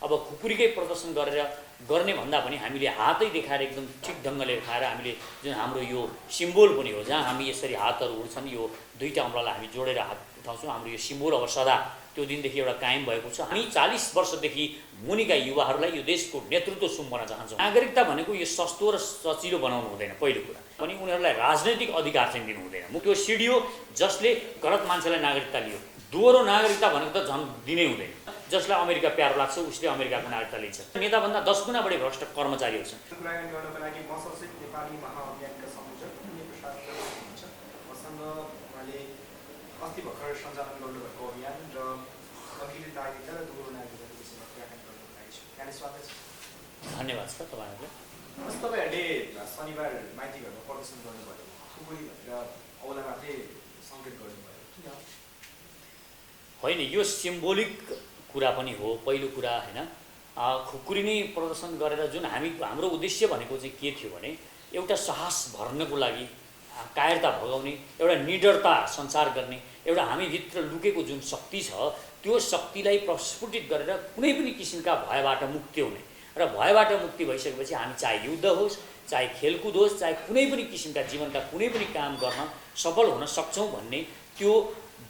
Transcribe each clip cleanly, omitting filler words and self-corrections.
अब खुकुरीकै प्रदर्शन गरेर गर्ने भन्दा पनि हामीले हातै देखाएर एकदम ठिक ढङ्गले देखाएर हामीले जुन हाम्रो यो सिम्बोल पनि हो, जहाँ हामी यसरी हातहरू उठ्छन्, यो दुईटा औँलालाई हामी जोडेर हात उठाउँछौँ, हाम्रो यो सिम्बोल अब सदा त्यो दिनदेखि एउटा कायम भएको छ। हामी 40 वर्षदेखि मुनिका युवाहरूलाई यो देशको नेतृत्व सुम्बन चाहन्छौँ। नागरिकता भनेको यो सस्तो र सजिलो बनाउनु हुँदैन, पहिलो कुरा पनि उनीहरूलाई राजनैतिक अधिकार चाहिँ दिनु हुँदैन। त्यो सिडी हो जसले गलत मान्छेलाई नागरिकता लियो। दोहोरो नागरिकता भनेको त झन् दिनै हुँदैन। जसलाई अमेरिका प्यारो लाग्छ उसले अमेरिकाको नागरिकता लिन्छ। नेताभन्दा 10 गुणा बढी भ्रष्ट कर्मचारीहरू छन्। कुराकानी गर्नको लागि मसजिद नेपाली महाअभियानका संयोजक प्रसाद हुनुहुन्छ। मसँग उहाँले अस्ति भर्खर सञ्चालन गर्नुभएको अभियान र अघिल्लो नागरिकता र दोहोरो नागरिकताको विषयमा कुराकानी गर्नको लागि छु। यहाँले स्वागत छ। धन्यवाद छ तपाईँहरूलाई। तपाईँहरूले शनिबार माइती घरमा प्रदर्शन गर्नुभयो, खुकुरी भनेर औला मात्रै सङ्केत गर्नुभयो, किन? होइन, यो सिम्बोलिक कुरा पनि हो। पहिलो कुरा होइन, खुकुरी नै प्रदर्शन गरेर जुन हाम्रो उद्देश्य भनेको चाहिँ के थियो भने एउटा साहस भर्नको लागि, कायरता भगाउने, एउटा निडरता सञ्चार गर्ने, एउटा हामीभित्र लुकेको जुन शक्ति छ त्यो शक्तिलाई प्रस्फुटित गरेर कुनै पनि किसिमका भयबाट मुक्ति हुने र भयबाट मुक्ति भइसकेपछि हामी चाहे युद्ध होस्, चाहे खेलकुद होस्, चाहे कुनै पनि किसिमका जीवनका कुनै पनि काम गर्न सफल हुन सक्छौँ भन्ने त्यो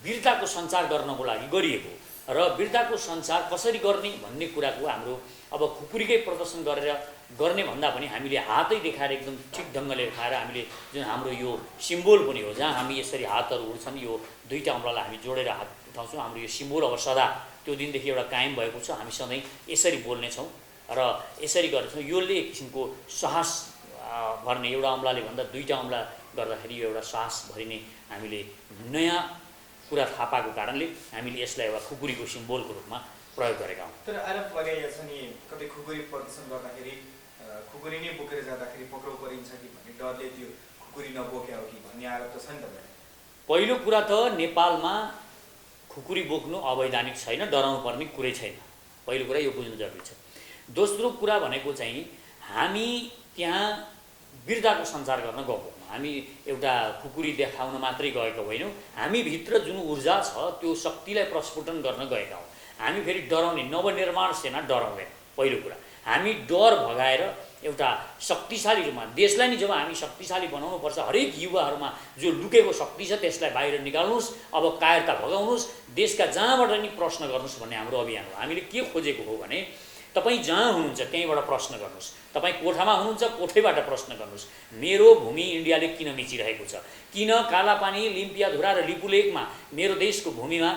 वीरताको सञ्चार गर्नको लागि गरिएको र वीरताको सञ्चार कसरी गर्ने भन्ने कुराको हाम्रो अब खुकुरीकै प्रदर्शन गरेर गर्ने भन्दा पनि हामीले हातै देखाएर एकदम ठिक ढङ्गले देखाएर हामीले जुन हाम्रो यो सिम्बोल पनि हो, जहाँ हामी यसरी हातहरू उठ्छन्, यो दुईटा औँलालाई हामी जोडेर हात उठाउँछौँ, हाम्रो यो सिम्बोल अब सदा त्यो दिनदेखि एउटा कायम भएको छ। हामी सधैँ यसरी बोल्नेछौँ र यसरी गर्नेछौँ। योले एक किसिमको साहस भर्ने, एउटा औँलाले भन्दा दुईटा औँला गर्दाखेरि यो एउटा साहस भरिने हामीले नयाँ कुरा थाहा पाएको कारणले हामीले यसलाई एउटा खुकुरीको सिम्बोलको रूपमा प्रयोग गरेका हौँ। तर आरोप लगाइएको छ नि कतै खुकुरी प्रदर्शन गर्दाखेरि खुकुरी नै बोकेर जाँदाखेरि पक्राउ परिन्छ कि भन्ने डरले त्यो खुकुरी नबोक्या हो कि भन्ने आरोप त छ नि तपाईँ। पहिलो कुरा त नेपालमा खुकुरी बोक्नु अवैधानिक छैन, डराउनु पर्ने कुरै छैन। पहिलो कुरा यो बुझ्नु जरुरी छ। दोस्रो कुरा भनेको चाहिँ हामी त्यहाँ वीरताको सञ्चार गर्न गएको। हामी एउटा खुकुरी देखाउन मात्रै गएको होइनौँ, हामीभित्र जुन ऊर्जा छ त्यो शक्तिलाई प्रस्फुटन गर्न गएका हौँ। हामी फेरि डराउने, नवनिर्माण सेना डराउँदैन। पहिलो कुरा हामी डर भगाएर एउटा शक्तिशाली रूपमा देशलाई नि जब हामी शक्तिशाली बनाउनुपर्छ, हरेक युवाहरूमा जो लुकेको शक्ति छ त्यसलाई बाहिर निकाल्नुहोस्, अब कायरता भगाउनुहोस्, देशका जहाँबाट नि प्रश्न गर्नुहोस् भन्ने हाम्रो अभियान हो। हामीले के खोजेको हो भने तपाईँ जहाँ हुनुहुन्छ त्यहीँबाट प्रश्न गर्नुहोस्, तपाईँ कोठामा हुनुहुन्छ कोठैबाट प्रश्न गर्नुहोस्, मेरो भूमि इन्डियाले किन मिचिरहेको छ, किन कालापानी, लिम्पियाधुरा र लिपुलेकमा मेरो देशको भूमिमा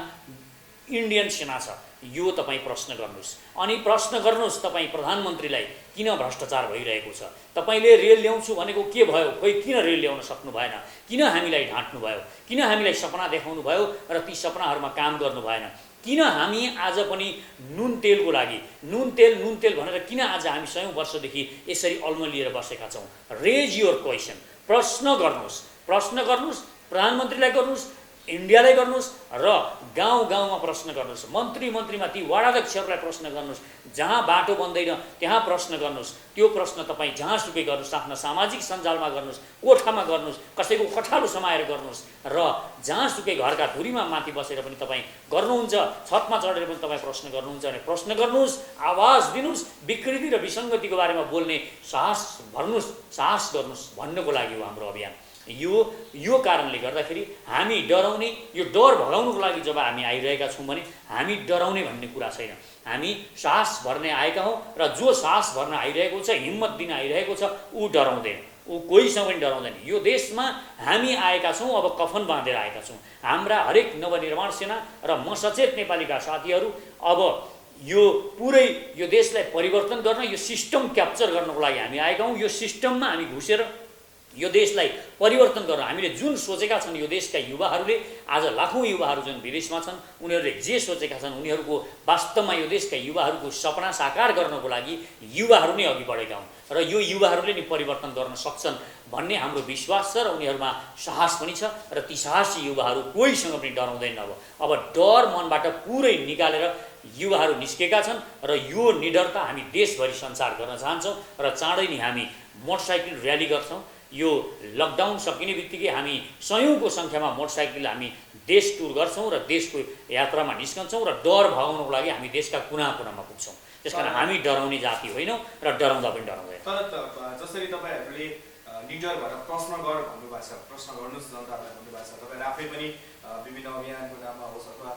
इन्डियन सेना छ, यो तपाईँ प्रश्न गर्नुहोस्। अनि प्रश्न गर्नुहोस् तपाईँ प्रधानमन्त्रीलाई, किन भ्रष्टाचार भइरहेको छ, तपाईँले रेल ल्याउँछु भनेको के भयो, खोइ किन रेल ल्याउन सक्नु भएन, किन हामीलाई ढाँट्नु भयो, किन हामीलाई सपना देखाउनु भयो र ती सपनाहरूमा काम गर्नु भएन, किन हामी आज पनि नुन तेलको लागि नुन तेल भनेर किन आज हामी 100 वर्षदेखि यसरी अल्मलिएर बसेका छौँ। रेज योर क्वेसन, प्रश्न गर्नुहोस्, प्रधानमन्त्रीलाई गर्नुहोस्, इन्डियालाई गर्नुहोस् र गाउँ गाउँमा प्रश्न गर्नुहोस्, मन्त्रीमा ती वडाध्यक्षहरूलाई प्रश्न गर्नुहोस्, जहाँ बाटो बन्दैन त्यहाँ प्रश्न गर्नुहोस्, त्यो प्रश्न तपाईँ जहाँसुकै गर्नुहोस्, आफ्ना सामाजिक सञ्जालमा गर्नुहोस्, कोठामा गर्नुहोस्, कसैको कठालो समाएर गर्नुहोस् र जहाँसुकै घरका धुरीमा माथि बसेर पनि तपाईँ गर्नुहुन्छ, छतमा चढेर पनि तपाईँ प्रश्न गर्नुहुन्छ भने प्रश्न गर्नुहोस्, आवाज दिनुहोस्, विकृति र विसङ्गतिको बारेमा बोल्ने साहस गर्नुहोस् भन्नको लागि हो हाम्रो अभियान। यो कारणले गर्दाखेरि हामी डराउने, यो डर भगाउनुको लागि जब हामी आइरहेका छौँ भने हामी डराउने भन्ने कुरा छैन, हामी साहस भर्ने आएका हौँ र जो साहस भर्न आइरहेको छ, हिम्मत दिन आइरहेको छ, ऊ डराउँदैन, ऊ कोहीसँग पनि डराउँदैन। यो देशमा हामी आएका छौँ, अब कफन बाँधेर आएका छौँ। हाम्रा हरेक नवनिर्माण सेना र म सचेत नेपालीका साथीहरू अब यो पुरै यो देशलाई परिवर्तन गर्न, यो सिस्टम क्याप्चर गर्नको लागि हामी आएका हौँ। यो सिस्टममा हामी घुसेर यो देशलाई परिवर्तन गर्न हामीले जुन सोचेका छन्, यो देशका युवाहरूले, आज लाखौँ युवाहरू जुन विदेशमा छन्, उनीहरूले जे सोचेका छन्, उनीहरूको वास्तवमा यो देशका युवाहरूको सपना साकार गर्नको लागि युवाहरू नै अघि बढेका हुन् र यो युवाहरूले नै परिवर्तन गर्न सक्छन् भन्ने हाम्रो विश्वास छ र उनीहरूमा साहस पनि छ र ती साहसी युवाहरू कोहीसँग पनि डराउँदैन। अब डर मनबाट पुरै निकालेर युवाहरू निस्केका छन् र यो निडरता हामी देशभरि सञ्चार गर्न चाहन्छौँ र चाँडै नै हामी मोटरसाइकल र्याली गर्छौँ। यो लकडाउन सकिने बित्तिकै हामी सयौँको सङ्ख्यामा मोटरसाइकल हामी देश टुर गर्छौँ र देशको यात्रामा निस्कन्छौँ र डर भगाउनको लागि हामी देशका कुना कुनामा पुग्छौँ। त्यसकारण हामी डराउने जाति होइनौँ र डराउँदा पनि डराउँदैन। तर जसरी तपाईँहरूले निडर भएर प्रश्न गर भन्नुभएको छ, प्रश्न गर्नुहोस् जनतालाई भन्नुभएको छ, तपाईँहरू आफै पनि विभिन्न अभियानको नाममा होस् अथवा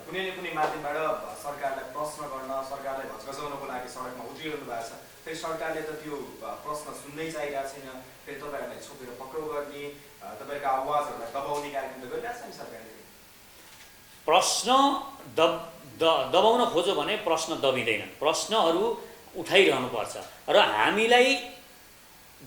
कुनै न कुनै माध्यमबाट सरकारलाई प्रश्न गर्न, सरकारलाई घचघचाउनको लागि सडकमा उत्रिरहनु भएको छ। फेरि सरकारले त त्यो प्रश्न सुन्नै चाहिरहेको छैन, फेरि तपाईँहरूलाई छोपेर पक्राउ गर्ने, तपाईँहरूको आवाजहरूलाई दबाउने कार्यक्रम त गरिरहेको छ नि सरकारले। प्रश्न दबाउन खोज्यो भने प्रश्न दबिँदैन, प्रश्नहरू उठाइरहनुपर्छ र हामीलाई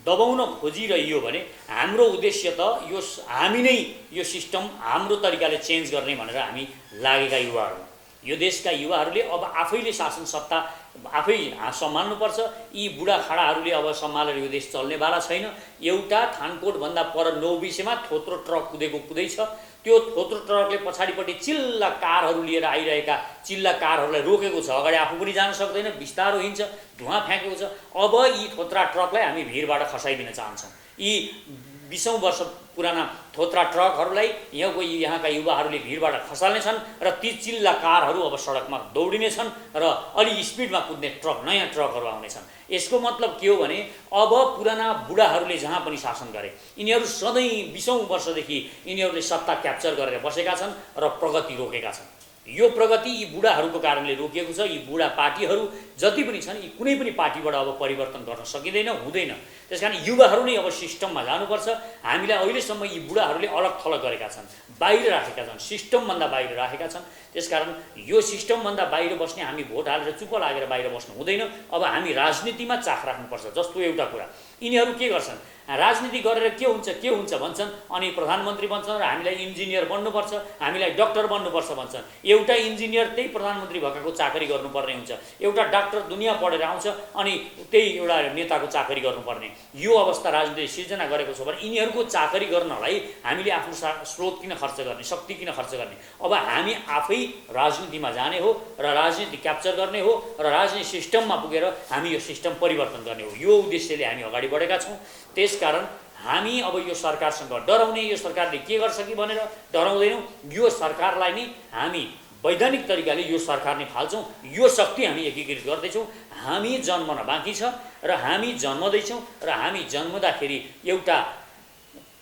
दबाउन खोजिरहियो भने हाम्रो उद्देश्य त यो हामी नै यो सिस्टम हाम्रो तरिकाले चेन्ज गर्ने भनेर हामी लागेका युवाहरू। यो देशका युवाहरूले अब आफैले शासन सत्ता आफै सम्हाल्नुपर्छ। यी बुढाखाडाहरूले अब सम्हालेर यो देश चल्नेवाला छैन। एउटा थानकोटभन्दा पर 9 थोत्रो ट्रक कुदेको कुदैछ। त्यो थोत्रो ट्रकले पछाडिपट्टि चिल्ला कारहरू लिएर आइरहेका चिल्ला कारहरूलाई रोकेको छ। अगाडि आफू पनि जान सक्दैन, बिस्तारो हिँड्छ, धुवाँ फ्याँकेको छ। अब यी थोत्रा ट्रकलाई हामी भिरबाट खसाइदिन चाहन्छौँ। यी 20औं वर्ष पुराना थोत्रा ट्रकहरूलाई यहाँका युवाहरूले भिरबाट खसाल्नेछन् र ती चिल्ला कारहरू अब सडकमा दौडिनेछन् र अलि स्पिडमा कुद्ने ट्रक, नयाँ ट्रकहरू आउनेछन्। यसको मतलब के हो भने अब पुराना बुढाहरूले जहाँ पनि शासन गरे, यिनीहरू सधैँ 20औं वर्षदेखि यिनीहरूले सत्ता क्याप्चर गरेर बसेका छन् र प्रगति रोकेका छन्। यो प्रगति यी बुढाहरूको कारणले रोकिएको छ। यी बुढा पार्टीहरू जति पनि छन्, यी कुनै पनि पार्टीबाट अब परिवर्तन गर्न सकिँदैन, हुँदैन। त्यसकारण युवाहरू नै अब सिस्टममा जानुपर्छ। हामीलाई अहिलेसम्म यी बुढाहरूले अलग थलग गरेका छन्, बाहिर राखेका छन्, सिस्टमभन्दा बाहिर राखेका छन्। त्यसकारण यो सिस्टमभन्दा बाहिर बस्ने, हामी भोट हालेर चुप लागेर बाहिर बस्नु हुँदैन। अब हामी राजनीतिमा चाख राख्नुपर्छ। जस्तो एउटा कुरा, यिनीहरू के गर्छन्, राजनीति गरेर के हुन्छ भन्छन्, अनि प्रधानमन्त्री भन्छन् र हामीलाई इन्जिनियर बन्नुपर्छ, हामीलाई डाक्टर बन्नुपर्छ भन्छन्। एउटा इन्जिनियर त्यही प्रधानमन्त्री भएकाको चाकरी गर्नुपर्ने हुन्छ, एउटा डाक्टर दुनियाँ पढेर आउँछ अनि त्यही एउटा नेताको चाकरी गर्नुपर्ने। यो अवस्था राजनीतिले सिर्जना गरेको छ भने यिनीहरूको चाकरी गर्नलाई हामीले आफ्नो स्रोत किन खर्च गर्ने, शक्ति किन खर्च गर्ने। अब हामी आफै राजनीतिमा जाने हो र राजनीति क्याप्चर गर्ने हो र राजनीति सिस्टममा पुगेर हामी यो सिस्टम परिवर्तन गर्ने हो। यो उद्देश्यले हामी अगाडि बढेका छौँ। त्यसकारण हामी अब यो सरकारसँग डराउने, यो सरकारले के गर्छ कि भनेर डराउँदैनौँ। यो सरकारलाई नै हामी वैधानिक तरिकाले यो सरकार नै फाल्छौँ। यो शक्ति हामी एकीकृत गर्दैछौँ। हामी जन्मन बाँकी छ र हामी जन्मदैछौँ र हामी जन्मदाखेरि एउटा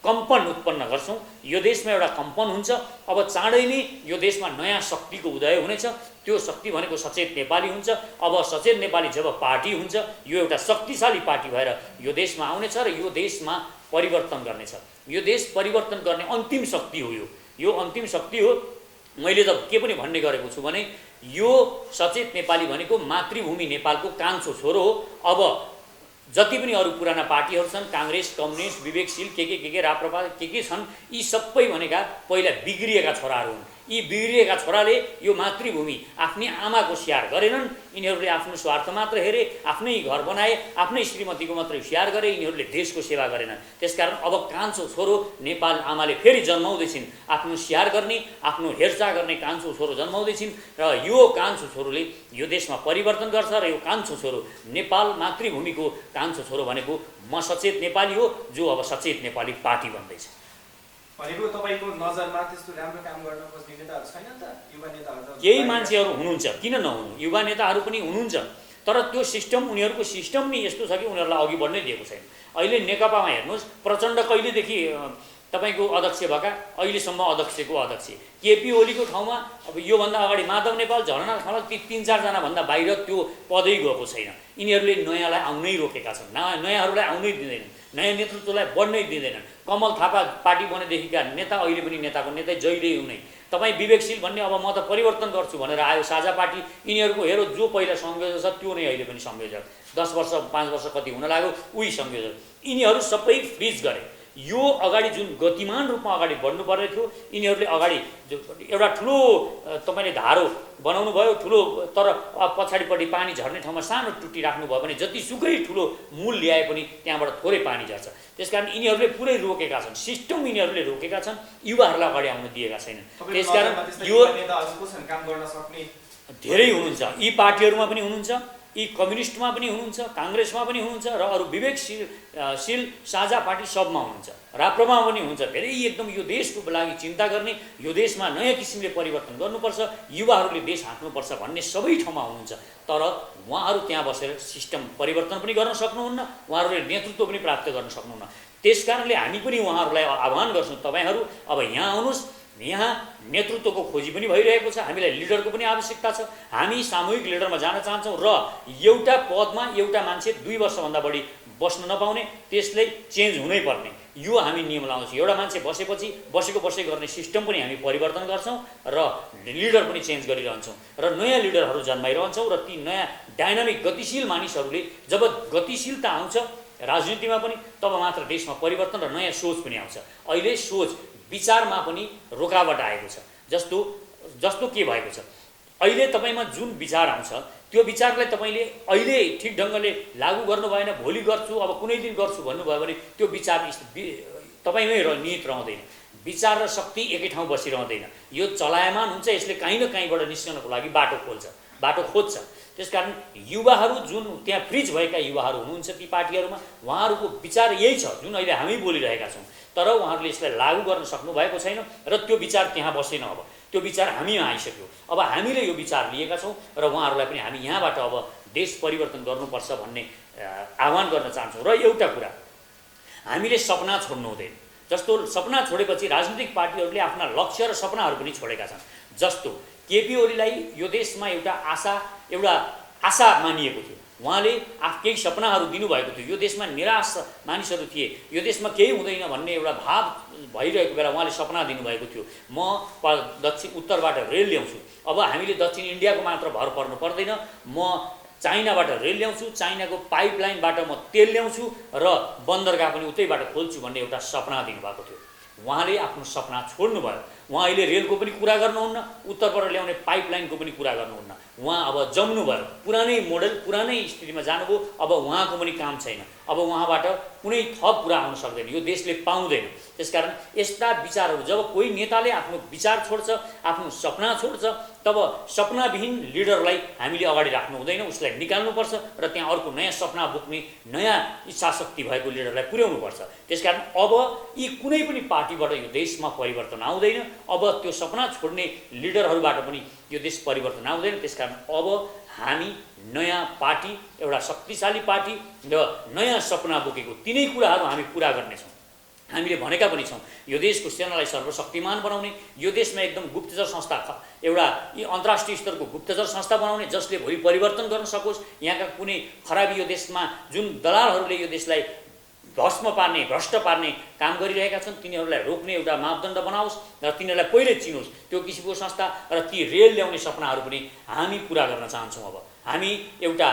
कम्पन उत्पन्न गर्छौँ। यो देशमा एउटा कम्पन हुन्छ। अब चाँडै नै यो देशमा नयाँ शक्तिको उदय हुनेछ। त्यो शक्ति भनेको सचेत नेपाली हुन्छ। अब सचेत नेपाली जब पार्टी हुन्छ, यो एउटा शक्तिशाली पार्टी भएर यो देशमा आउनेछ र यो देशमा परिवर्तन गर्नेछ। यो देश परिवर्तन गर्ने अन्तिम शक्ति हो। यो अन्तिम शक्ति हो। मैले त के पनि भन्ने गरेको छु भने यो सचेत नेपाली भनेको मातृभूमि नेपालको कान्छो छोरो हो। अब जति पनि अरू पुराना पार्टीहरू छन्, काङ्ग्रेस, कम्युनिस्ट, विवेकशील, के राप्रपा के छन्, यी सबै भनेका पहिला बिग्रिएका छोराहरू हुन्। यी बिग्रिएका छोराले यो मातृभूमि आफ्नै आमाको स्याहार गरेनन्। यिनीहरूले आफ्नो स्वार्थ मात्र हेरे, आफ्नै घर बनाए, आफ्नै श्रीमतीको मात्रै स्याहार गरे, यिनीहरूले देशको सेवा गरेनन्। त्यसकारण अब कान्छो छोरो नेपाल आमाले फेरि जन्माउँदैछिन्, आफ्नो स्याहार गर्ने, आफ्नो हेरचाह गर्ने कान्छो छोरो जन्माउँदैछिन् र यो कान्छो छोरोले यो देशमा परिवर्तन गर्छ र यो कान्छो छोरो नेपाल मातृभूमिको कान्छो छोरो भनेको म सचेत नेपाली हो, जो अब सचेत नेपाली पार्टी बन्दैछ। भनेको तपाईँको नजरमा त्यस्तो राम्रो काम गर्न खोज्ने नेताहरू छैन त? युवा नेताहरू केही मान्छेहरू हुनुहुन्छ, किन नहुनु, युवा नेताहरू पनि हुनुहुन्छ। तर त्यो सिस्टम, उनीहरूको सिस्टम नै यस्तो छ कि उनीहरूलाई अघि बढ्नै दिएको छैन। अहिले नेकपामा हेर्नुहोस्, प्रचण्ड कहिलेदेखि तपाईँको अध्यक्ष भएका, अहिलेसम्म अध्यक्षको अध्यक्ष। केपी ओलीको ठाउँमा अब योभन्दा अगाडि माधव नेपाल, झरना खनाल, ती 3-4 भन्दा बाहिर त्यो पदै गएको छैन। यिनीहरूले नयाँलाई आउनै रोकेका छन्, नयाँहरूलाई आउनै दिँदैनन्, नयाँ नेतृत्वलाई बढ्नै दिँदैनन्। कमल थापा पार्टी बनेदेखिका नेता अहिले पनि नेताको नेता जहिले हुनै। तपाईँ विवेकशील भन्ने अब म त परिवर्तन गर्छु भनेर आयो साझा पार्टी। यिनीहरूको हेरो जो पहिला संयोजक छ त्यो नै अहिले पनि संयोजक। 10 वर्ष 5 वर्ष कति हुन लाग्यो उही संयोजक। यिनीहरू सबै फ्रिज गरे। यो अगाडि जुन गतिमान रूपमा अगाडि बढ्नु पर्ने थियो, यिनीहरूले अगाडि एउटा ठुलो तपाईँले धारो बनाउनु भयो, ठुलो, तर पछाडिपट्टि पानी झर्ने ठाउँमा सानो टुट्टी राख्नुभयो भने जतिसुकै ठुलो मूल ल्याए पनि त्यहाँबाट थोरै पानी झर्छ। त्यसकारण यिनीहरूले पुरै रोकेका छन्, सिस्टम यिनीहरूले रोकेका छन्, युवाहरूलाई अगाडि आउन दिएका छैनन्। त्यसकारण यो काम गर्न सक्ने धेरै हुनुहुन्छ, यी पार्टीहरूमा पनि हुनुहुन्छ, यी कम्युनिस्टमा पनि हुनुहुन्छ, काङ्ग्रेसमा पनि हुनुहुन्छ र अरू विवेकशील साझा पार्टी सबमा हुनुहुन्छ, राप्रपा पनि हुन्छ। धेरै एकदम यो देशको लागि चिन्ता गर्ने, यो देशमा नयाँ किसिमले परिवर्तन गर्नुपर्छ, युवाहरूले देश हाँक्नुपर्छ भन्ने सबै ठाउँमा हुनुहुन्छ। तर उहाँहरू त्यहाँ बसेर सिस्टम परिवर्तन पनि गर्न सक्नुहुन्न, उहाँहरूले नेतृत्व पनि प्राप्त गर्न सक्नुहुन्न। त्यसकारणले हामी पनि उहाँहरूलाई आह्वान गर्छौँ, तपाईँहरू अब यहाँ आउनुहोस्, यहाँ नेतृत्वको खोजी पनि भइरहेको छ, हामीलाई लिडरको पनि आवश्यकता छ। हामी सामूहिक लिडरमा जान चाहन्छौँ र एउटा पदमा एउटा मान्छे 2 वर्षभन्दा बढी बस्न नपाउने, त्यसले चेन्ज हुनै पर्ने, यो हामी नियम लाउँछौँ। एउटा मान्छे बसेपछि बसेको बसै गर्ने सिस्टम पनि हामी परिवर्तन गर्छौँ र लिडर पनि चेन्ज गरिरहन्छौँ र नयाँ लिडरहरू जन्माइरहन्छौँ। र ती नयाँ डाइनामिक गतिशील मानिसहरूले जब गतिशीलता आउँछ राजनीतिमा पनि, तब मात्र देशमा परिवर्तन र नयाँ सोच पनि आउँछ। अहिले सोच विचारमा पनि रोकावट आएको छ। जस्तो के भएको छ, अहिले तपाईँमा जुन विचार आउँछ त्यो विचारलाई तपाईँले अहिले ठिक ढङ्गले लागू गर्नु भएन, भोलि गर्छु, अब कुनै दिन गर्छु भन्नुभयो भने त्यो विचार तपाईँमै निहित रहँदैन। विचार र शक्ति एकै ठाउँ बसिरहँदैन, यो चलायमान हुन्छ, यसले काहीँ न काहीँबाट निस्कनको लागि बाटो खोज्छ। त्यसकारण युवाहरू जुन त्यहाँ फ्रिज भएका युवाहरू हुनुहुन्छ ती पार्टीहरूमा, उहाँहरूको विचार यही छ जुन अहिले हामी बोलिरहेका छौँ, तर उहाँहरूले यसलाई लागू गर्न सक्नु भएको छैन र त्यो विचार त्यहाँ बसेन। अब त्यो विचार हामीमा आइसक्यो, अब हामीले यो विचार लिएका छौँ र उहाँहरूलाई पनि हामी यहाँबाट अब देश परिवर्तन गर्नुपर्छ भन्ने आह्वान गर्न चाहन्छौँ। र एउटा कुरा, हामीले सपना छोड्नु हुँदैन। जस्तो सपना छोडेपछि राजनीतिक पार्टीहरूले आफ्ना लक्ष्य र सपनाहरू पनि छोडेका छन्। जस्तो केपी ओलीलाई यो देशमा एउटा आशा मानिएको थियो, उहाँले केही सपनाहरू दिनुभएको थियो, यो देशमा निराश मानिसहरू थिए, यो देशमा केही हुँदैन भन्ने एउटा भाव भइरहेको बेला उहाँले सपना दिनुभएको थियो, म उत्तरबाट रेल ल्याउँछु, अब हामीले दक्षिण इन्डियाको मात्र भर पर्नु पर्दैन, म चाइनाबाट रेल ल्याउँछु, चाइनाको पाइपलाइनबाट म तेल ल्याउँछु र बन्दरगाह पनि उतैबाट खोल्छु भन्ने एउटा सपना दिनुभएको थियो। उहाँले आफ्नो सपना छोड्नुभयो। उहाँ अहिले रेलको पनि कुरा गर्नुहुन्न, उत्तरबाट ल्याउने पाइपलाइनको पनि कुरा गर्नुहुन्न, उहाँ अब जम्नुभयो, पुरानै मोडल पुरानै स्थितिमा जानुभयो। अब उहाँको पनि काम छैन, अब उहाँबाट कुनै थप कुरा आउन सक्दैन, यो देशले पाउँदैन। त्यसकारण यस्ता विचारहरू जब कोही नेताले आफ्नो विचार छोड्छ, आफ्नो सपना छोड्छ, तब सपनाविहीन लिडरलाई हामीले अगाडि राख्नु हुँदैन, उसलाई निकाल्नुपर्छ र त्यहाँ अर्को नयाँ सपना बोक्ने नयाँ इच्छाशक्ति भएको लिडरलाई पुर्याउनुपर्छ। त्यसकारण अब यी कुनै पनि पार्टीबाट यो देशमा परिवर्तन आउँदैन, अब त्यो सपना छोड्ने लिडरहरूबाट पनि यो देश परिवर्तन आउँदैन। त्यसकारण अब हामी नयाँ पार्टी, एउटा शक्तिशाली पार्टी र नयाँ सपना बोकेको तिनै कुराहरू हामी पुरा गर्नेछौँ। हामीले भनेका पनि छौँ, यो देशको सेनालाई सर्वशक्तिमान बनाउने, यो देशमा एकदम गुप्तचर संस्था, एउटा अन्तर्राष्ट्रिय स्तरको गुप्तचर संस्था बनाउने जसले भोलि परिवर्तन गर्न सकोस्। यहाँका कुनै खराबी यो देशमा जुन दलालहरूले यो देशलाई भस्म पार्ने, भ्रष्ट पार्ने काम गरिरहेका छन्, तिनीहरूलाई रोक्ने एउटा मापदण्ड बनाओस् र तिनीहरूलाई पहिले चिनोस् त्यो किसिमको संस्था। र ती रेल ल्याउने सपनाहरू पनि हामी पुरा गर्न चाहन्छौँ। अब हामी एउटा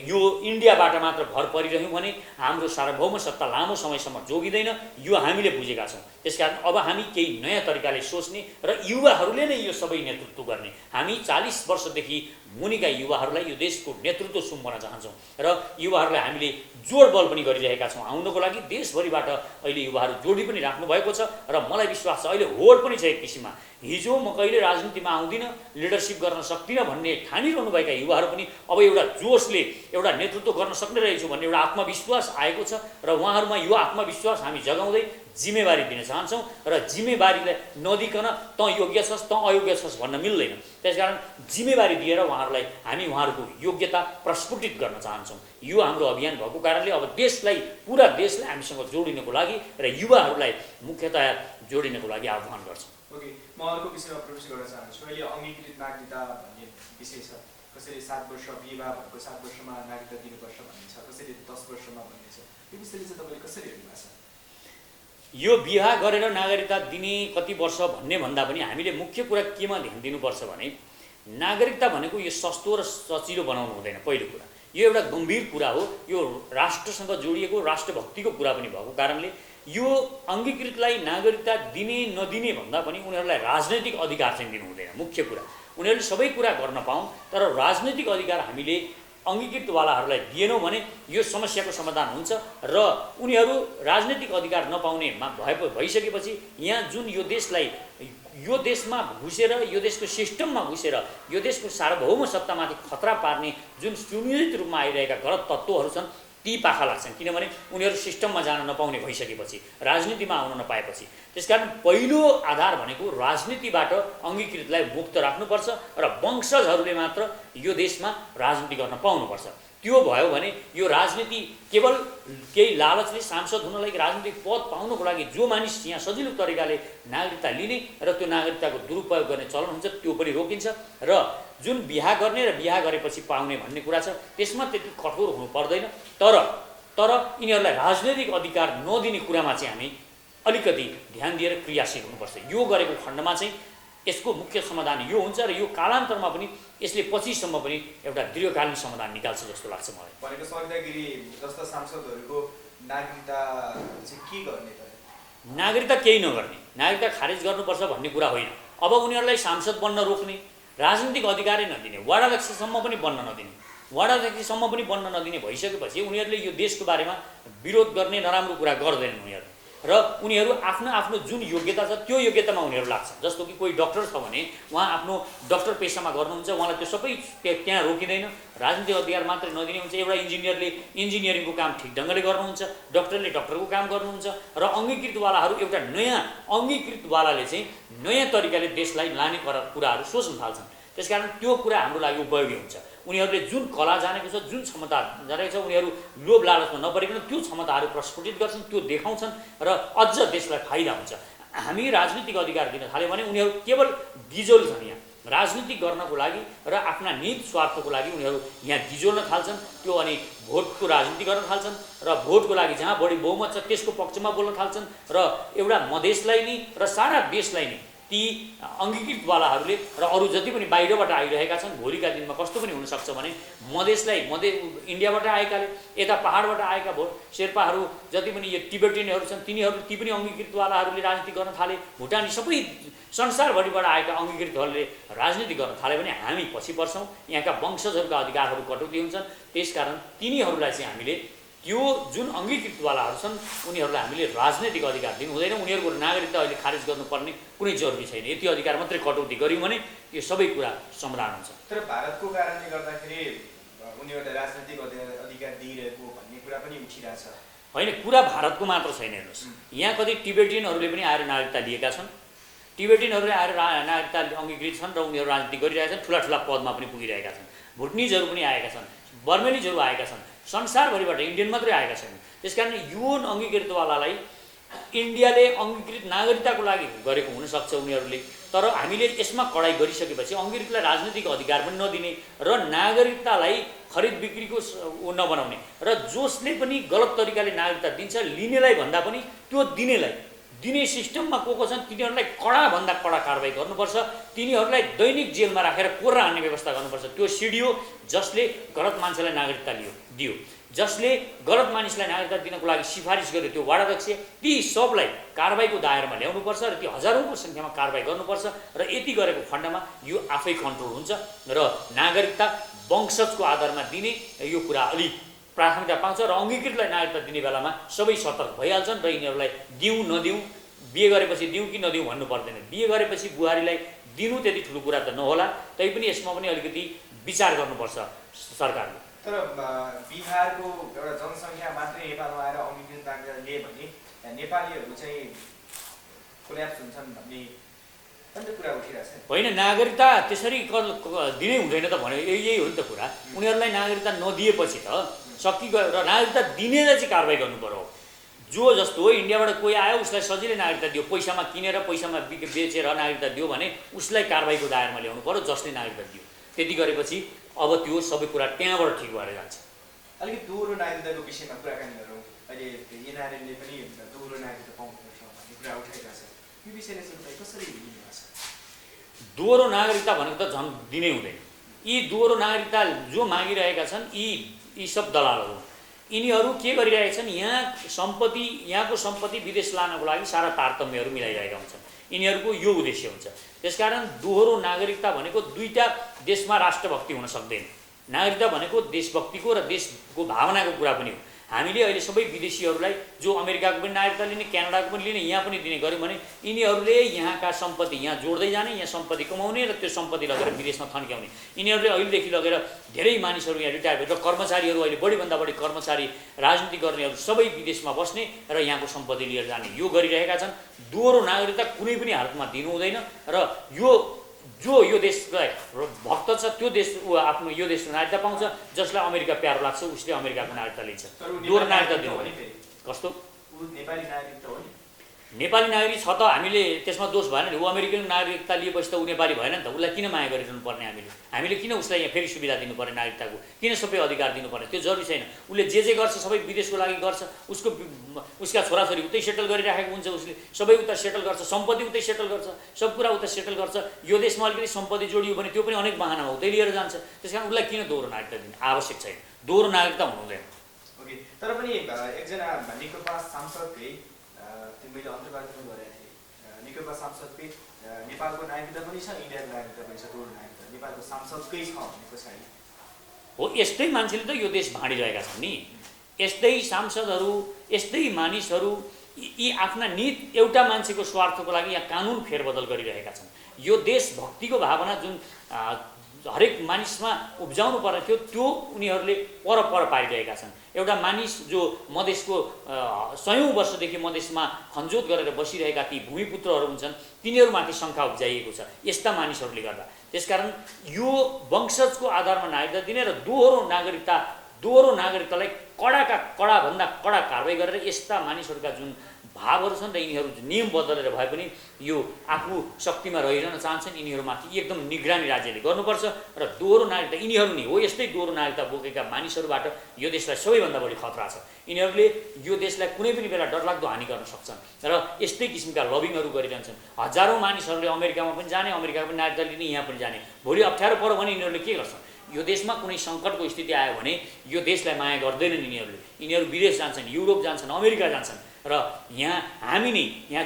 यो इन्डियाबाट मात्र भर परिरह्यौँ भने हाम्रो सार्वभौम सत्ता लामो समयसम्म जोगिँदैन, यो हामीले बुझेका छौँ। त्यसकारण अब हामी केही नयाँ तरिकाले सोच्ने र युवाहरूले नै यो सबै नेतृत्व गर्ने, हामी 40 वर्षदेखि मुनिका युवाहरूलाई यो देशको नेतृत्व सुम्बन चाहन्छौँ र युवाहरूलाई हामीले जोडबल पनि गरिरहेका छौँ आउनको लागि। देशभरिबाट अहिले युवाहरू जोडी पनि राख्नु भएको छ र मलाई विश्वास छ अहिले होड पनि छ एक किसिममा। हिजो म कहिले राजनीतिमा आउँदिनँ, लिडरसिप गर्न सक्दिनँ भन्ने ठानिरहनुभएका युवाहरू पनि अब एउटा जोसले एउटा नेतृत्व गर्न सक्ने रहेछु भन्ने एउटा आत्मविश्वास आएको छ र उहाँहरूमा यो आत्मविश्वास हामी जगाउँदै जिम्मेवारी दिन चाहन्छौँ। र जिम्मेवारीलाई नदिकन त योग्य छस् त अयोग्य छस् भन्न मिल्दैन। त्यसकारण जिम्मेवारी दिएर हामी उहाँहरूको योग्यता प्रस्फुटित गर्न चाहन्छौँ। यो हाम्रो अभियान भएको कारणले अब देशलाई, पुरा देशलाई हामीसँग जोडिनको लागि र युवाहरूलाई मुख्यतया जोडिनको लागि आह्वान गर्छौँ। ओके, म अर्को विषयमा प्रवेश गर्न चाहन्छु। अहिले अङ्गीकृत नागरिकता भन्ने विषय छ, कसैले 7 वर्ष विवाह भएको 7 वर्षमा नागरिकता दिनुपर्छ भन्ने छ, कसैले 10 वर्षमा भन्ने छ। यो विषयले चाहिँ तपाईँले कसरी हेर्नु भएको छ? यो विवाह गरेर नागरिकता दिने कति वर्ष भन्ने भन्दा पनि हामीले मुख्य कुरा केमा ध्यान दिनुपर्छ भने नागरिकता भनेको यो सस्तो र सजिलो बनाउनु हुँदैन। पहिलो कुरा यो एउटा गम्भीर कुरा हो, यो राष्ट्रसँग जोडिएको राष्ट्रभक्तिको कुरा पनि भएको कारणले यो अङ्गीकृतलाई नागरिकता दिने नदिने भन्दा पनि उनीहरूलाई राजनैतिक अधिकार चाहिँ दिनु हुँदैन। मुख्य कुरा उनीहरूले सबै कुरा गर्न पाउन्, तर राजनैतिक अधिकार हामीले अङ्गीकृतवालाहरूलाई दिएनौँ भने यो समस्याको समाधान हुन्छ र उनीहरू राजनैतिक अधिकार नपाउने भइसकेपछि यहाँ जुन यो देशलाई यो देशमा घुसेर यो देशको सिस्टममा घुसेर यो देशको सार्वभौम सत्तामाथि खतरा पार्ने जुन सुनियोजित रूपमा आइरहेका गलत तत्त्वहरू छन् ती पाखा लाग्छन्, किनभने उनीहरू सिस्टममा जान नपाउने भइसकेपछि, राजनीतिमा आउन नपाएपछि। त्यसकारण पहिलो आधार भनेको राजनीतिबाट अङ्गीकृतलाई मुक्त राख्नुपर्छ र वंशजहरूले मात्र यो देशमा राजनीति गर्न पाउनुपर्छ। त्यो भयो भने यो राजनीति केवल केही लालचले सांसद हुनलाई राजनीतिक पद पाउनको लागि जो मानिस यहाँ सजिलो तरिकाले नागरिकता लिने र त्यो नागरिकताको दुरुपयोग गर्ने चलन हुन्छ त्यो पनि रोकिन्छ र जुन बिहा गर्ने र बिहा गरेपछि पाउने भन्ने कुरा छ त्यसमा त्यति कठोर हुनु पर्दैन। तर यिनीहरूलाई राजनैतिक अधिकार नदिने कुरामा चाहिँ हामी अलिकति ध्यान दिएर क्रियाशील हुनुपर्छ। यो गरेको खण्डमा चाहिँ यसको मुख्य समाधान यो हुन्छ र यो कालान्तरमा पनि यसले पछिसम्म पनि एउटा दीर्घकालीन समाधान निकाल्छ जस्तो लाग्छ मलाई। भनेको सविता गिरी जस्ता सांसदहरूको नागरिकता चाहिँ के गर्ने त? नागरिकता केही नगर्ने, नागरिकता खारेज गर्नुपर्छ भन्ने कुरा होइन। अब उनीहरूलाई सांसद बन्न रोक्ने, राजनीतिक अधिकारै नदिने, वार्ड अध्यक्षसम्म पनि बन्न नदिने, वार्ड अध्यक्षसम्म पनि बन्न नदिने भइसकेपछि उनीहरूले यो देशको बारेमा विरोध गर्ने नराम्रो कुरा गर्दैनन् उनीहरू र उनीहरू आफ्नो आफ्नो जुन योग्यता छ त्यो योग्यतामा उनीहरू लाग्छन्। जस्तो कि कोही डक्टर छ भने उहाँ आफ्नो डक्टर पेसामा गर्नुहुन्छ, उहाँलाई त्यो सबै त्यहाँ रोकिँदैन, राजनीतिक अधिकार मात्रै नदिने हुन्छ। एउटा इन्जिनियरले इन्जिनियरिङको काम ठिक ढङ्गले गर्नुहुन्छ, डक्टरले डक्टरको काम गर्नुहुन्छ र अङ्गीकृतवालाहरू एउटा नयाँ अङ्गीकृतवालाले चाहिँ नयाँ तरिकाले देशलाई लाने कुराहरू सोच्न थाल्छन्। त्यसकारण त्यो कुरा हाम्रो लागि उपयोगी हुन्छ। उनीहरूले जुन कला जानेको छ, जुन क्षमता जानेको छ, उनीहरू लोभ लालचमा नपरिकन त्यो क्षमताहरू प्रस्फुटित गर्छन्, त्यो देखाउँछन् र अझ देशलाई फाइदा हुन्छ। हामी राजनीतिक अधिकार दिन थाल्यौँ भने उनीहरू केवल गिजोल छन् यहाँ राजनीति गर्नको लागि र आफ्ना निज स्वार्थको लागि उनीहरू यहाँ गिजोल्न थाल्छन्। त्यो अनि भोटको राजनीति गर्न थाल्छन् र भोटको लागि जहाँ बढी बहुमत छ त्यसको पक्षमा बोल्न थाल्छन् र एउटा मधेसलाई नि र सारा देशलाई नि ती अङ्गीकृतवालाहरूले र अरू जति पनि बाहिरबाट आइरहेका छन् भोलिका दिनमा कस्तो पनि हुनसक्छ भने इन्डियाबाट आएकाले, यता पहाडबाट आएका शेर्पाहरू जति पनि यो टिबेटियनहरू छन् ती पनि अङ्गीकृतवालाहरूले राजनीति गर्न थाले, भुटानी सबै संसारभरिबाट आएका अङ्गीकृतहरूले राजनीति गर्न थाले भने हामी पछि पर्छौँ। यहाँका वंशजहरूका अधिकारहरू कटौती हुन्छन्। त्यसकारण तिनीहरूलाई चाहिँ हामीले त्यो जुन अङ्गीकृतवालाहरू छन् उनीहरूलाई हामीले राजनैतिक अधिकार दिनु हुँदैन। उनीहरूको नागरिकता अहिले खारेज गर्नुपर्ने कुनै जरुरी छैन। यति अधिकार मात्रै कटौती गऱ्यौँ भने यो सबै कुरा समाधान हुन्छ। तर भारतको कारणले गर्दाखेरि उनीहरूलाई राजनैतिक अधिकार दिइरहेको भन्ने कुरा पनि उठिरहेछ। होइन, कुरा भारतको मात्र छैन। हेर्नुहोस्, यहाँ कति टिबेटियनहरूले पनि आएर नागरिकता लिएका छन्, टिबेटियनहरूले आएर नागरिकता अङ्गीकृत छन् र उनीहरू राजनीति गरिरहेका छन्, ठुला ठुला पदमा पनि पुगिरहेका छन्। भुटनिजहरू पनि आएका छन्, बर्मेलीजहरू आएका छन्, संसारभरिबाट, इन्डियन मात्रै आएका छैनन्। त्यसकारण यो अङ्गीकृतवालालाई इन्डियाले अङ्गीकृत नागरिकताको लागि गरेको हुनसक्छ उनीहरूले, तर हामीले यसमा कडाइ गरिसकेपछि अङ्गीकृतलाई राजनीतिक अधिकार पनि नदिने र नागरिकतालाई खरिद बिक्रीको नबनाउने र जसले पनि गलत तरिकाले नागरिकता दिन्छ लिनेलाई भन्दा पनि त्यो दिने सिस्टममा को छन् तिनीहरूलाई कडाभन्दा कडा कारबाही गर्नुपर्छ। तिनीहरूलाई दैनिक जेलमा राखेर कोर्रा हान्ने व्यवस्था गर्नुपर्छ। त्यो सिडिओ जसले गलत मान्छेलाई नागरिकता दियो, जसले गलत मानिसलाई नागरिकता दिनको लागि सिफारिस गर्यो, त्यो वार्ड अध्यक्ष, ती सबलाई कारबाहीको दायरामा ल्याउनुपर्छ र ती हजारौँको सङ्ख्यामा कारबाही गर्नुपर्छ र यति गरेको खण्डमा यो आफै कन्ट्रोल हुन्छ र नागरिकता वंशजको आधारमा दिने यो कुरा अलिक प्राथमिकता पाउँछ र अङ्गीकृतलाई नागरिकता दिने बेलामा सबै सतर्क भइहाल्छन् र यिनीहरूलाई दिउँ नदिउँ, बिहे गरेपछि दिउँ कि नदिउँ भन्नु पर्दैन। बिहे गरेपछि बुहारीलाई दिनु त्यति ठुलो कुरा त नहोला, तैपनि यसमा पनि अलिकति विचार गर्नुपर्छ सरकारले। तर बिहारको एउटा जनसङ्ख्या मात्रै नेपालमा आएर अङ्गीकृत नागरिकता लिए भने नेपालीहरू चाहिँ कोल्याप्स हुन्छन् भन्ने कुरा उठिरहेछ। होइन, नागरिकता त्यसरी दिनै हुँदैन त भन्यो, यही हो नि त कुरा। उनीहरूलाई नागरिकता नदिएपछि त सकिगयो र नागरिकता दिनेलाई चाहिँ कारबाही गर्नु पर्यो। जो जस्तो हो इन्डियाबाट कोही आयो उसलाई सजिलै नागरिकता दियो, पैसामा किनेर पैसामा बेचेर नागरिकता दियो भने उसलाई कारबाहीको दायरामा ल्याउनु पर्यो जसले नागरिकता दियो। त्यति गरेपछि अब त्यो सबै कुरा त्यहाँबाट ठिक भएर जान्छ। अलिकति दोहोरो नागरिकताको विषयमा कुराकानी गरौँ। अहिले एनआरएनले पनि दोहोरो नागरिकता पाउनुपर्छ भन्ने कुरा उठाइरहेको छ। यो विषयले चाहिँ तपाईँ कसरी लिनुभएको छ? दोहोरो नागरिकता भनेको त झन् दिनै हुँदैन। यी दोहोरो नागरिकता जो मागिरहेका छन् यी सब दलालहरू, यिनीहरू के गरिरहेका छन्, यहाँको सम्पत्ति विदेश लानको लागि सारा तारतम्यहरू मिलाइरहेका हुन्छन्। यिनीहरूको यो उद्देश्य हुन्छ। त्यसकारण दोहोरो नागरिकता भनेको दुईटा देशमा राष्ट्रभक्ति हुन सक्दैन। नागरिकता भनेको देशभक्तिको र देशको भावनाको कुरा पनि हो। हामीले अहिले सबै विदेशीहरूलाई जो अमेरिकाको पनि नागरिकता लिने, क्यानाडाको पनि लिने, यहाँ पनि दिने गऱ्यौँ भने यिनीहरूले यहाँका सम्पत्ति यहाँ जोड्दै जाने, यहाँ सम्पत्ति कमाउने र त्यो सम्पत्ति लगेर विदेशमा थन्क्याउने। यिनीहरूले अहिलेदेखि लगेर धेरै मानिसहरू यहाँ रिटायर भएर कर्मचारीहरू अहिले बढीभन्दा बढी कर्मचारी राजनीति गर्नेहरू सबै विदेशमा बस्ने र यहाँको सम्पत्ति लिएर जाने यो गरिरहेका छन्। दोहोरो नागरिकता कुनै पनि हालतमा दिनु हुँदैन र यो देशलाई भक्त छ त्यो देश आफ्नो यो देशको नागरिकता पाउँछ। जसलाई अमेरिका प्यारो लाग्छ उसले अमेरिकाको नागरिकता लिन्छ। दोहोरो नागरिकता दिनु कस्तो नेपाली नागरिकता हो नि, नेपाली नागरिक छ त हामीले त्यसमा दोष भएन नि। ऊ अमेरिकन नागरिकता लिएपछि त ऊ नेपाली भएन नि त। उसलाई किन माया गरिरहनु पर्ने हामीले किन उसलाई यहाँ फेरि सुविधा दिनुपर्ने, नागरिकताको किन सबै अधिकार दिनुपर्ने? त्यो जरुरी छैन। उसले जे गर्छ सबै विदेशको लागि गर्छ। उसका छोराछोरी उतै सेटल गरिराखेको हुन्छ, उसले सबै उता सेटल गर्छ, सम्पत्ति उतै सेटल गर्छ, सब कुरा उता सेटल गर्छ। यो देशमा अलिकति सम्पत्ति जोडियो भने त्यो पनि अनेक बहानामा उतै लिएर जान्छ। त्यस कारण उसलाई किन दोहोरो नागरिकता दिने आवश्यक छैन। दोहोरो नागरिकता हुनु हुँदैन। ओके, तर पनि एकजना नेकपा सांसदले मैले अन्तर्वार्ता गरेको थिएँ, नेकपा सांसदले नेपालको नागरिकता पनि छ, इन्डियाको नागरिकता पनि छ, दोहोरो नागरिकता नेपालको सांसदकै छ भन्ने पछाडि हो। यस्तै मान्छेले त यो देश भाँडिरहेका छन् नि। यस्तै सांसदहरू, यस्तै मानिसहरू यी आफ्ना नित एउटा मान्छेको स्वार्थको लागि यहाँ कानुन फेरबदल गरिरहेका छन्। यो देशभक्तिको भावना जुन हरेक मानिसमा उब्जाउनु पर्ने थियो त्यो उनीहरूले पर पारिरहेका छन्। एउटा मानिस जो मधेसको सयौँ वर्षदेखि मधेसमा खनजोत गरेर बसिरहेका ती भूमिपुत्रहरू हुन्छन्, तिनीहरूमाथि शङ्का उब्जाइएको छ यस्ता मानिसहरूले गर्दा। त्यसकारण यो वंशजको आधारमा नागरिकता दिने र दोहोरो नागरिकतालाई कडाभन्दा कडा कारवाही गरेर यस्ता मानिसहरूका जुन भावहरू छन् र यिनीहरू नियम बदलेर भए पनि यो आफू शक्तिमा रहिरहन चाहन्छन्, यिनीहरूमाथि एकदम निगरानी राज्यले गर्नुपर्छ। र दोहोरो नागरिकता यिनीहरू नै हो। यस्तै दोहोरो नागरिकता बोकेका मानिसहरूबाट यो देशलाई सबैभन्दा बढी खतरा छ। यिनीहरूले यो देशलाई कुनै पनि बेला डरलाग्दो हानि गर्न सक्छन् र यस्तै किसिमका लबिङहरू गरिरहन्छन्। हजारौँ मानिसहरूले अमेरिकामा पनि जाने, अमेरिकाको पनि नागरिकता लिने, यहाँ पनि जाने। भोलि अप्ठ्यारो पर्यो भने यिनीहरूले के गर्छन्? यो देशमा कुनै सङ्कटको स्थिति आयो भने यो देशलाई माया गर्दैनन् यिनीहरू विदेश जान्छन्, युरोप जान्छन्, अमेरिका जान्छन्। र हामी नै यहाँ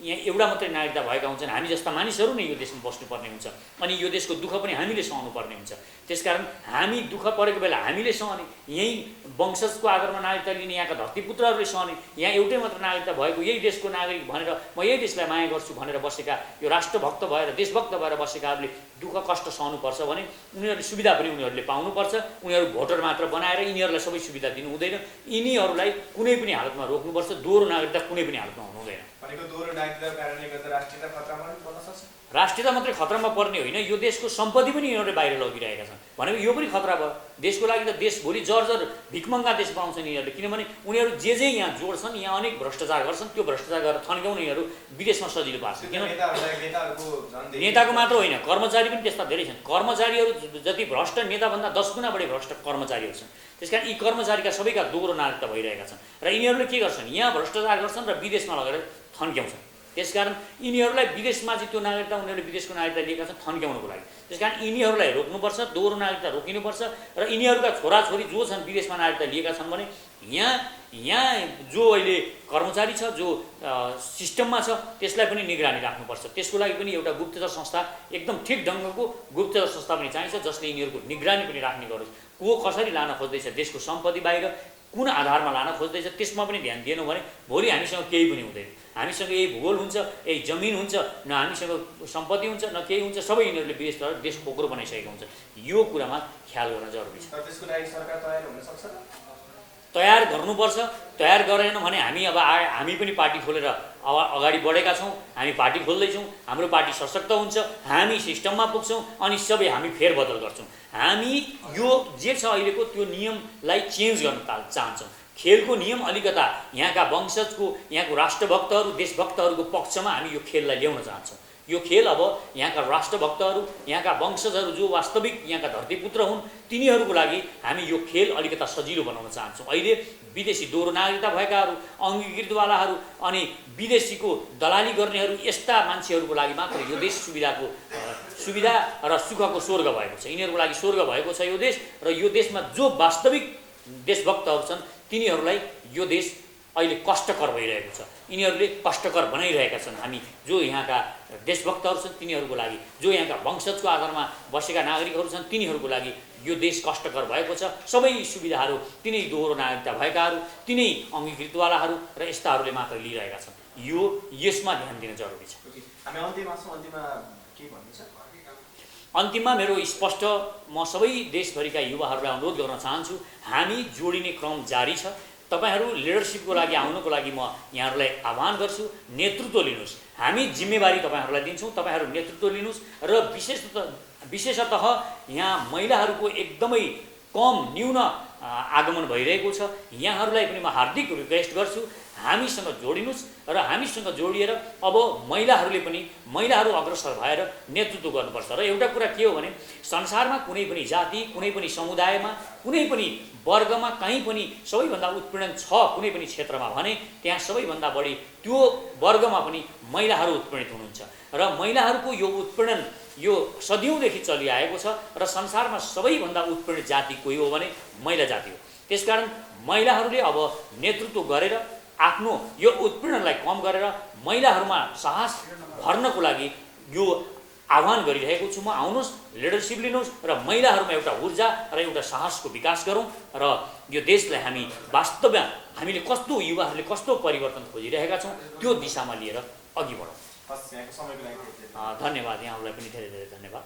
एउटा मात्रै नागरिकता भएका हुन्छन्, हामी जस्ता मानिसहरू नै यो देशमा बस्नुपर्ने हुन्छ। अनि यो देशको दुःख पनि हामीले सहनुपर्ने हुन्छ। त्यसकारण हामी दुःख परेको बेला हामीले सहने, यहीँ वंशजको आधारमा नागरिकता लिने यहाँका धरतीपुत्रहरूले सहने, यहाँ एउटै मात्र नागरिकता भएको यही देशको नागरिक भनेर म यही देशलाई माया गर्छु भनेर बसेका यो राष्ट्रभक्त भएर देशभक्त भएर बसेकाहरूले दुःख कष्ट सहनुपर्छ भने उनीहरूले सुविधा पनि उनीहरूले पाउनुपर्छ। उनीहरू भोटर मात्र बनाएर यिनीहरूलाई सबै सुविधा दिनु हुँदैन। यिनीहरूलाई कुनै पनि हालतमा रोक्नुपर्छ। दोहोरो नागरिकता कुनै पनि हालतमा हुनु हुँदैन। राष्ट्रियता मात्रै खतरामा पर्ने होइन, यो देशको सम्पत्ति पनि यिनीहरूले बाहिर लगिरहेका छन् भनेको यो पनि खतरा भयो देशको लागि। त देश भोलि जर्जर भिखमङ्गा देश बनाउँछन् यिनीहरूले, किनभने उनीहरू जे यहाँ जोड्छन्, यहाँ अनेक भ्रष्टाचार गर्छन्, त्यो भ्रष्टाचार गरेर थन्काउन यिनीहरू विदेशमा सजिलो पार्छ। किनभने नेताको मात्र होइन, कर्मचारी पनि त्यस्ता धेरै छन्। कर्मचारीहरू जति भ्रष्ट, नेताभन्दा 10 गुणा बढी भ्रष्ट कर्मचारीहरू छन्। त्यस कारण यी कर्मचारीका सबैका दोहोरो नागरिकता भइरहेका छन् र यिनीहरूले के गर्छन्? यहाँ भ्रष्टाचार गर्छन् र विदेशमा लगेर थन्क्याउँछन्। त्यसकारण यिनीहरूलाई विदेशमा चाहिँ त्यो नागरिकता उनीहरूले विदेशको नागरिकता लिएका छन् थन्क्याउनको लागि। त्यसकारण यिनीहरूलाई रोक्नुपर्छ, दोहोरो नागरिकता रोकिनुपर्छ र यिनीहरूका छोराछोरी जो छन् विदेशमा नागरिकता लिएका छन् भने यहाँ जो अहिले कर्मचारी छ, जो सिस्टममा छ, त्यसलाई पनि निगरानी राख्नुपर्छ। त्यसको लागि पनि एउटा गुप्तचर संस्था, एकदम ठिक ढङ्गको गुप्तचर संस्था पनि चाहिन्छ जसले यिनीहरूको निगरानी पनि राख्ने गरोस्। को कसरी लान खोज्दैछ, देशको सम्पत्ति बाहिर कुन आधारमा लान खोज्दैछ, त्यसमा पनि ध्यान दिएनौँ भने भोलि हामीसँग केही पनि हुँदैन। हामीसँग यही भूगोल हुन्छ, यही जमिन हुन्छ, न हामीसँग सम्पत्ति हुन्छ, न केही हुन्छ, सबै यिनीहरूले विदेश गरेर देश पोखरो बनाइसकेको हुन्छ। यो कुरामा ख्याल गर्न जरुरी छ। त्यसको लागि सरकार तयार हुन सक्छ? तयार गर्नुपर्छ। तयार गरेन भने हामी पनि पार्टी खोलेर अगाडि बढेका छौँ। हामी पार्टी खोल्दैछौँ, हाम्रो पार्टी सशक्त हुन्छ, हामी सिस्टममा पुग्छौँ, अनि सबै हामी फेरबदल गर्छौँ। हामी यो जे छ अहिलेको त्यो नियमलाई चेन्ज गर्न चाहन्छौँ। खेलको नियम अलिकता यहाँका वंशजको, यहाँको राष्ट्रभक्तहरू, देशभक्तहरूको पक्षमा हामी यो खेललाई ल्याउन चाहन्छौँ। यो खेल अब यहाँका राष्ट्रभक्तहरू, यहाँका वंशजहरू जो वास्तविक यहाँका धरतीपुत्र हुन्, तिनीहरूको लागि हामी यो खेल अलिकता सजिलो बनाउन चाहन्छौँ। अहिले विदेशी दोहोरो नागरिकता भएकाहरू, अङ्गीकृतवालाहरू अनि विदेशीको दलाली गर्नेहरू, यस्ता मान्छेहरूको लागि मात्र यो देश सुविधा र सुखको स्वर्ग भएको छ। यिनीहरूको लागि स्वर्ग भएको छ यो देश। र यो देशमा जो वास्तविक देशभक्तहरू छन् तिनीहरूलाई यो देश अहिले कष्टकर भइरहेको छ। यिनीहरूले कष्टकर बनाइरहेका छन्। हामी जो यहाँका देशभक्तहरू छन् तिनीहरूको लागि, जो यहाँका वंशजको आधारमा बसेका नागरिकहरू छन् तिनीहरूको लागि यो देश कष्टकर भएको छ, सबै सुविधाहरू तिनै दोहोरो नागरिकता भएकाहरू, तिनै अङ्गीकृतवालाहरू र यस्ताहरूले मात्र लिइरहेका छन्। यसमा ध्यान दिन जरुरी छ। हामी अन्त्यमा छौँ, अन्त्यमा के भन्नुहुन्छ? अन्तिममा मेरो स्पष्ट म सबै देशभरिका युवाहरूलाई अनुरोध गर्न चाहन्छु, हामी जोडिने क्रम जारी छ। तपाईहरू लिडरसिपको लागि आउनको लागि म यहाँहरूलाई आह्वान गर्छु, नेतृत्व लिनुहोस्। हामी जिम्मेवारी तपाईँहरूलाई दिन्छौँ, तपाईँहरू नेतृत्व लिनुहोस्। र विशेषतः यहाँ महिलाहरूको एकदमै कम न्यून आगमन भइरहेको छ। यहाँहरूलाई पनि म हार्दिक रिक्वेस्ट गर्छु, हामीसँग जोडिनुहोस् र हामीसँग जोडिएर अब महिलाहरू अग्रसर भएर नेतृत्व गर्नुपर्छ। र एउटा कुरा के हो भने संसारमा कुनै पनि जाति, कुनै पनि समुदायमा, कुनै पनि वर्गमा कहीँ पनि सबैभन्दा उत्पीडन छ कुनै पनि क्षेत्रमा भने त्यहाँ सबैभन्दा बढी त्यो वर्गमा पनि महिलाहरू उत्पीडित हुनुहुन्छ। र महिलाहरूको यो उत्पीडन यो सदियौँदेखि चलिआएको छ र संसारमा सबैभन्दा उत्पीडित जाति कोही हो भने महिला जाति हो। त्यसकारण महिलाहरूले अब नेतृत्व गरेर आफ्नो यो उत्पीडनलाई कम गरेर महिलाहरूमा साहस भर्नको लागि यो आह्वान गरिरहेको छु म। आउनुहोस्, लिडरसिप लिनुहोस् र महिलाहरूमा एउटा ऊर्जा र एउटा साहसको विकास गरौँ र यो देशलाई हामी वास्तवमा हामीले कस्तो युवाहरूले कस्तो परिवर्तन खोजिरहेका छौँ त्यो दिशामा लिएर अघि बढौँ। हस्, यहाँको समयको लागि धन्यवाद। यहाँहरूलाई पनि धेरै धेरै धन्यवाद।